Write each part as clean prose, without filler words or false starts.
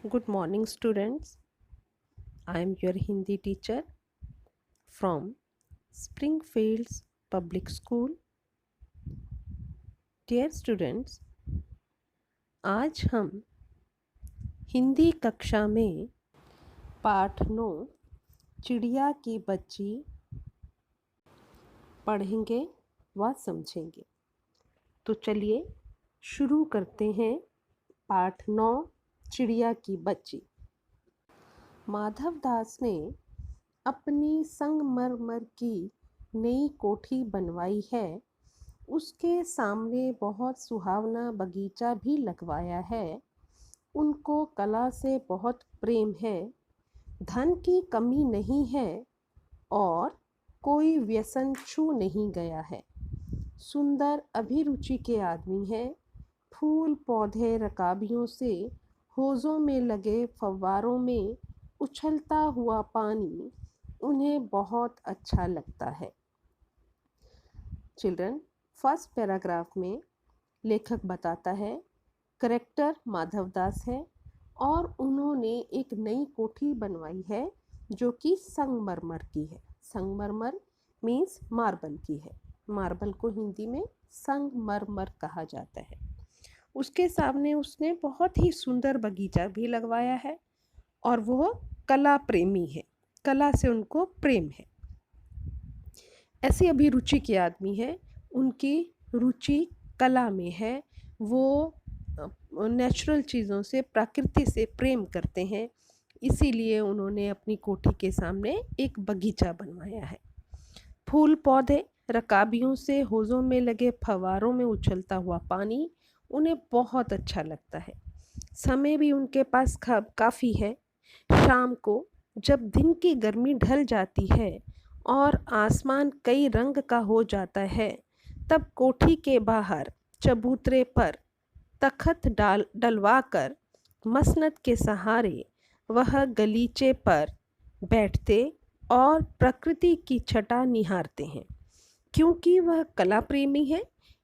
Good morning, students. I am your Hindi teacher from Springfields Public School. Dear students, आज हम हिंदी कक्षा में पाठ 9 चिड़िया की बच्ची पढ़ेंगे व समझेंगे। तो चलिए शुरू करते हैं। पाठ 9 चिड़िया की बच्ची। माधव दास ने अपनी संगमरमर की नई कोठी बनवाई है। उसके सामने बहुत सुहावना बगीचा भी लगवाया है। उनको कला से बहुत प्रेम है। धन की कमी नहीं है और कोई व्यसन छू नहीं गया है। सुंदर अभिरुचि के आदमी है। फूल पौधे रकाबियों से हौज़ों में लगे फव्वारों में उछलता हुआ पानी उन्हें बहुत अच्छा लगता है। चिल्ड्रन, फर्स्ट पैराग्राफ में लेखक बताता है करेक्टर माधव दास है और उन्होंने एक नई कोठी बनवाई है जो कि संगमरमर की है। संगमरमर मीन्स मार्बल की है। मार्बल को हिंदी में संगमरमर कहा जाता है। उसके सामने उसने बहुत ही सुंदर बगीचा भी लगवाया है और वो कला प्रेमी है। कला से उनको प्रेम है। ऐसी अभिरुचि के आदमी है। उनकी रुचि कला में है। वो नेचुरल चीज़ों से, प्रकृति से प्रेम करते हैं। इसीलिए उन्होंने अपनी कोठी के सामने एक बगीचा बनवाया है। फूल पौधे रकाबियों से हौज़ों में लगे फव्वारों में उछलता हुआ पानी उन्हें बहुत अच्छा लगता है। समय भी उनके पास काफ़ी है। शाम को जब दिन की गर्मी ढल जाती है और आसमान कई रंग का हो जाता है, तब कोठी के बाहर चबूतरे पर तख्त डलवा कर मसनद के सहारे वह गलीचे पर बैठते और प्रकृति की छटा निहारते हैं। क्योंकि वह कला प्रेमी है,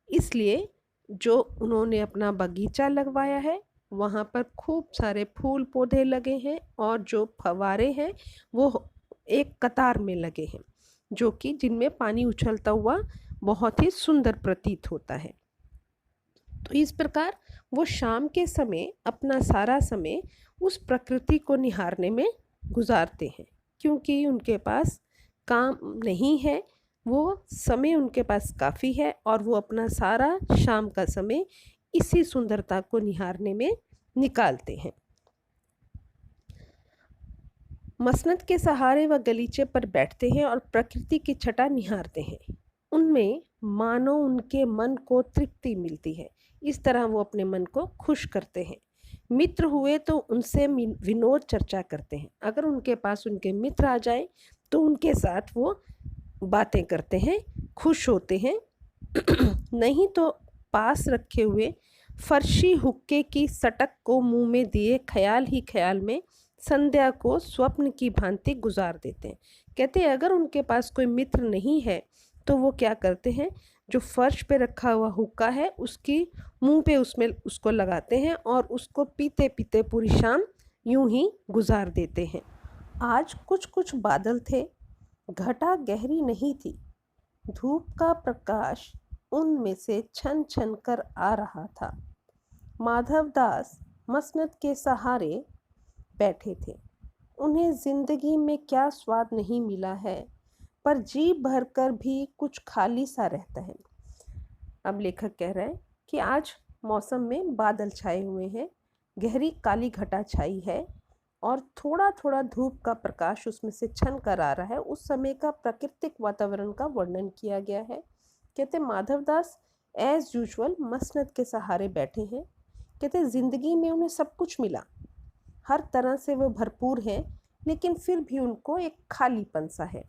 इसलिए जो उन्होंने अपना बगीचा लगवाया है वहाँ पर खूब सारे फूल पौधे लगे हैं और जो फव्वारे हैं वो एक कतार में लगे हैं, जो कि जिनमें पानी उछलता हुआ बहुत ही सुंदर प्रतीत होता है। तो इस प्रकार वो शाम के समय अपना सारा समय उस प्रकृति को निहारने में गुजारते हैं। क्योंकि उनके पास काम नहीं है, वो समय उनके पास काफ़ी है और वो अपना सारा शाम का समय इसी सुंदरता को निहारने में निकालते हैं। मसनद के सहारे व गलीचे पर बैठते हैं और प्रकृति की छटा निहारते हैं। उनमें मानो उनके मन को तृप्ति मिलती है। इस तरह वो अपने मन को खुश करते हैं। मित्र हुए तो उनसे विनोद चर्चा करते हैं। अगर उनके पास उनके मित्र आ जाए तो उनके साथ वो बातें करते हैं, खुश होते हैं। नहीं तो पास रखे हुए फर्शी हुक्के की सटक को मुंह में दिए ख्याल ही ख्याल में संध्या को स्वप्न की भांति गुजार देते हैं। कहते हैं अगर उनके पास कोई मित्र नहीं है तो वो क्या करते हैं, जो फर्श पे रखा हुआ हुक्का है उसकी मुंह पे उसमें उसको लगाते हैं और उसको पीते पीते पूरी शाम यूं ही गुजार देते हैं। आज कुछ कुछ बादल थे। घटा गहरी नहीं थी। धूप का प्रकाश उनमें से छन छन कर आ रहा था। माधव दास मसनद के सहारे बैठे थे। उन्हें जिंदगी में क्या स्वाद नहीं मिला है, पर जी भरकर भी कुछ खाली सा रहता है। अब लेखक कह रहे हैं कि आज मौसम में बादल छाए हुए हैं, गहरी काली घटा छाई है और थोड़ा थोड़ा धूप का प्रकाश उसमें से छन कर आ रहा है। उस समय का प्राकृतिक वातावरण का वर्णन किया गया है। कहते माधव दास एज यूजुअल मसनद के सहारे बैठे हैं। कहते ज़िंदगी में उन्हें सब कुछ मिला, हर तरह से वो भरपूर हैं, लेकिन फिर भी उनको एक खालीपन सा है।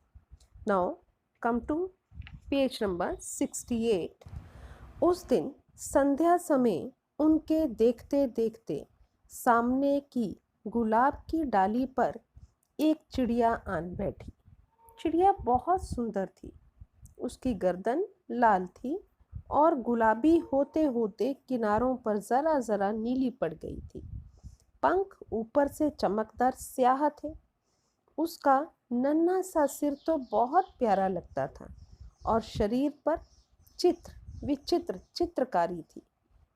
Now come to page number 68। उस दिन संध्या समय उनके देखते देखते सामने की गुलाब की डाली पर एक चिड़िया आन बैठी। चिड़िया बहुत सुंदर थी। उसकी गर्दन लाल थी और गुलाबी होते होते किनारों पर ज़रा ज़रा नीली पड़ गई थी। पंख ऊपर से चमकदार स्याह थे। उसका नन्हा सा सिर तो बहुत प्यारा लगता था और शरीर पर विचित्र चित्रकारी थी।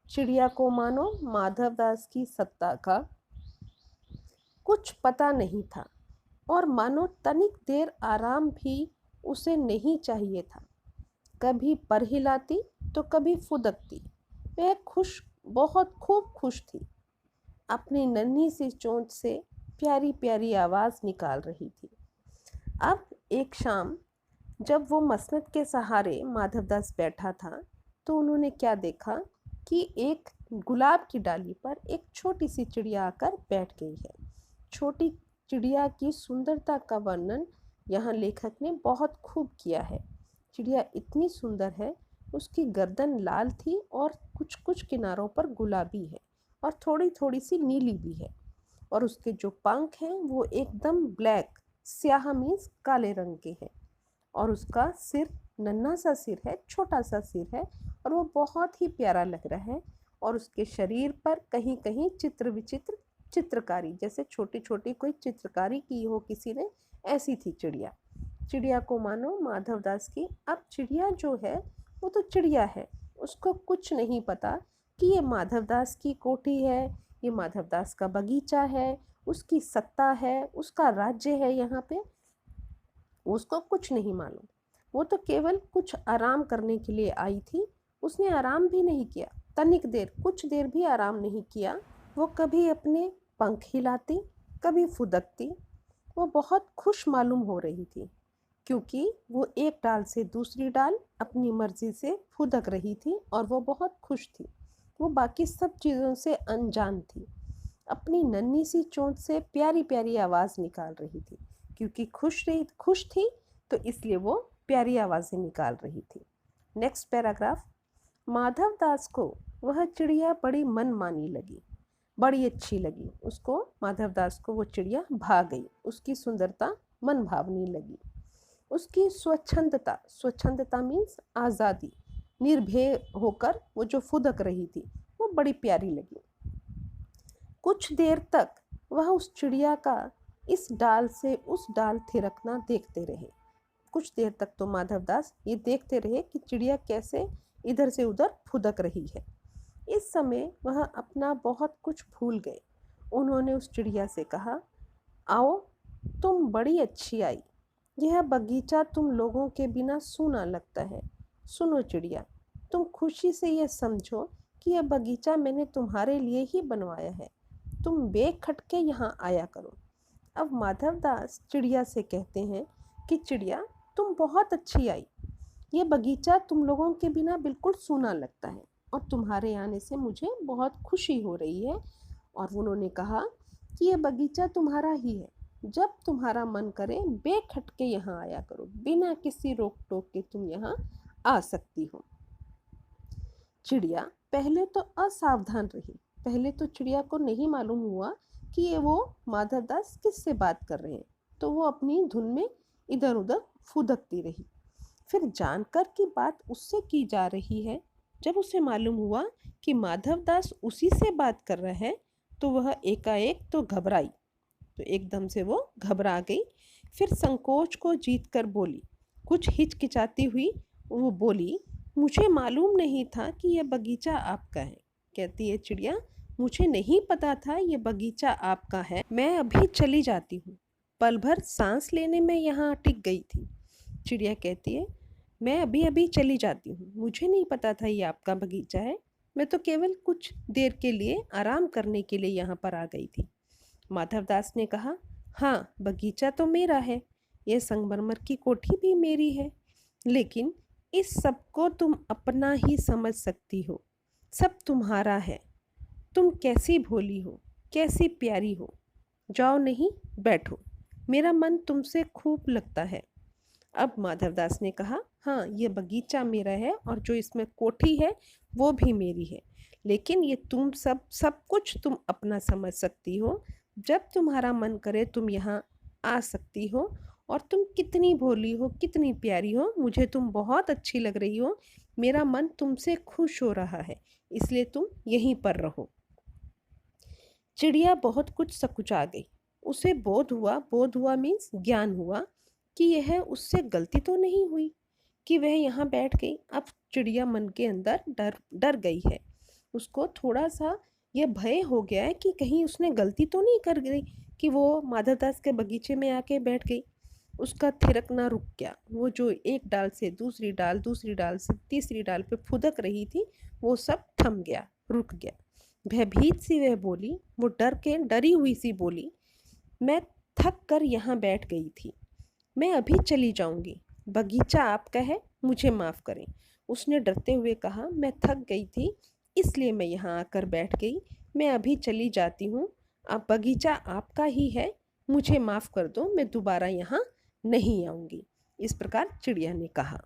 चिड़िया को मानो माधवदास की सत्ता का कुछ पता नहीं था और मानो तनिक देर आराम भी उसे नहीं चाहिए था। कभी पर हिलाती तो कभी फुदकती। वह बहुत खूब खुश थी। अपनी नन्ही सी चोंच से प्यारी प्यारी आवाज निकाल रही थी। अब एक शाम जब वो मसनद के सहारे माधवदास बैठा था तो उन्होंने क्या देखा कि एक गुलाब की डाली पर एक छोटी सी चिड़िया आकर बैठ गई है। छोटी चिड़िया की सुंदरता का वर्णन यहाँ लेखक ने बहुत खूब किया है। चिड़िया इतनी सुंदर है, उसकी गर्दन लाल थी और कुछ कुछ किनारों पर गुलाबी है और थोड़ी थोड़ी सी नीली भी है, और उसके जो पंख हैं वो एकदम ब्लैक स्याह मीन्स काले रंग के हैं, और उसका सिर नन्हा सा सिर है, छोटा सा सिर है और वो बहुत ही प्यारा लग रहा है। और उसके शरीर पर कहीं कहीं चित्र विचित्र चित्रकारी, जैसे छोटी छोटी कोई चित्रकारी की हो किसी ने, ऐसी थी चिड़िया। चिड़िया को मानो माधवदास की। अब चिड़िया जो है वो तो चिड़िया है, उसको कुछ नहीं पता कि ये माधवदास की कोठी है, ये माधवदास का बगीचा है, उसकी सत्ता है, उसका राज्य है यहाँ पे। उसको कुछ नहीं मालूम। वो तो केवल कुछ आराम करने के लिए आई थी। उसने आराम भी नहीं किया, तनिक देर, कुछ देर भी आराम नहीं किया। वो कभी अपने पंख हिलाती, कभी फुदकती। वो बहुत खुश मालूम हो रही थी क्योंकि वो एक डाल से दूसरी डाल अपनी मर्जी से फुदक रही थी और वो बहुत खुश थी। वो बाकी सब चीज़ों से अनजान थी। अपनी नन्ही सी चोंच से प्यारी प्यारी आवाज़ निकाल रही थी क्योंकि खुश थी, तो इसलिए वो प्यारी आवाज़ें निकाल रही थी। Next paragraph. माधवदास को वह चिड़िया बड़ी मनमानी लगी, बड़ी अच्छी लगी। उसको, माधवदास को वो चिड़िया भा गई। उसकी सुंदरता मन भावनी लगी। उसकी स्वच्छंदता मीन्स आज़ादी, निर्भय होकर वो जो फुदक रही थी वो बड़ी प्यारी लगी। कुछ देर तक वह उस चिड़िया का इस डाल से उस डाल थिरकना देखते रहे। कुछ देर तक तो माधवदास ये देखते रहे कि चिड़िया कैसे इधर से उधर फुदक रही है। इस समय वह अपना बहुत कुछ भूल गए। उन्होंने उस चिड़िया से कहा, आओ, तुम बड़ी अच्छी आई। यह बगीचा तुम लोगों के बिना सूना लगता है। सुनो चिड़िया, तुम खुशी से यह समझो कि यह बगीचा मैंने तुम्हारे लिए ही बनवाया है। तुम बेखटके यहाँ आया करो। अब माधवदास चिड़िया से कहते हैं कि चिड़िया, तुम बहुत अच्छी आई। ये बगीचा तुम लोगों के बिना बिल्कुल सूना लगता है और तुम्हारे आने से मुझे बहुत खुशी हो रही है। और उन्होंने कहा कि ये बगीचा तुम्हारा ही है। जब तुम्हारा मन करे बेखटके यहाँ आया करो, बिना किसी रोक टोक के तुम यहाँ आ सकती हो। चिड़िया पहले तो असावधान रही। पहले तो चिड़िया को नहीं मालूम हुआ कि ये वो माधवदास किससे बात कर रहे हैं, तो वो अपनी धुन में इधर उधर फुदकती रही। फिर जानकर कि बात उससे की जा रही है, जब उसे मालूम हुआ कि माधवदास उसी से बात कर रहा है, तो वह एकाएक तो घबराई, तो एकदम से वो घबरा गई। फिर संकोच को जीत कर बोली, कुछ हिचकिचाती हुई वो बोली, मुझे मालूम नहीं था कि यह बगीचा आपका है। कहती है चिड़िया, मुझे नहीं पता था ये बगीचा आपका है। मैं अभी चली जाती हूँ। पल भर सांस लेने में यहाँ टिक गई थी। चिड़िया कहती है, मैं अभी अभी चली जाती हूँ, मुझे नहीं पता था ये आपका बगीचा है। मैं तो केवल कुछ देर के लिए आराम करने के लिए यहाँ पर आ गई थी। माधवदास ने कहा, हाँ, बगीचा तो मेरा है, यह संगमरमर की कोठी भी मेरी है, लेकिन इस सब को तुम अपना ही समझ सकती हो। सब तुम्हारा है। तुम कैसी भोली हो, कैसी प्यारी हो। जाओ, नहीं, बैठो, मेरा मन तुमसे खूब लगता है। अब माधवदास ने कहा, हाँ, ये बगीचा मेरा है और जो इसमें कोठी है वो भी मेरी है, लेकिन ये तुम सब कुछ तुम अपना समझ सकती हो। जब तुम्हारा मन करे तुम यहाँ आ सकती हो, और तुम कितनी भोली हो, कितनी प्यारी हो, मुझे तुम बहुत अच्छी लग रही हो। मेरा मन तुमसे खुश हो रहा है, इसलिए तुम यहीं पर रहो। चिड़िया बहुत कुछ सकुचा गई। उसे बोध हुआ मीन्स ज्ञान हुआ कि यह उससे गलती तो नहीं हुई कि वह यहाँ बैठ गई। अब चिड़िया मन के अंदर डर डर गई है। उसको थोड़ा सा ये भय हो गया है कि कहीं उसने गलती तो नहीं कर गई कि वो माधवदास के बगीचे में आके बैठ गई। उसका थिरकना रुक गया। वो जो एक डाल से दूसरी डाल से तीसरी डाल पे फुदक रही थी, वो सब थम गया, रुक गया। भयभीत सी वह बोली, वो डरी हुई सी बोली, मैं थक कर यहाँ बैठ गई थी, मैं अभी चली जाऊंगी। बगीचा आपका है, मुझे माफ़ करें। उसने डरते हुए कहा, मैं थक गई थी, इसलिए मैं यहाँ आकर बैठ गई। मैं अभी चली जाती हूँ। अब बगीचा आपका ही है, मुझे माफ़ कर दो, मैं दोबारा यहाँ नहीं आऊँगी। इस प्रकार चिड़िया ने कहा।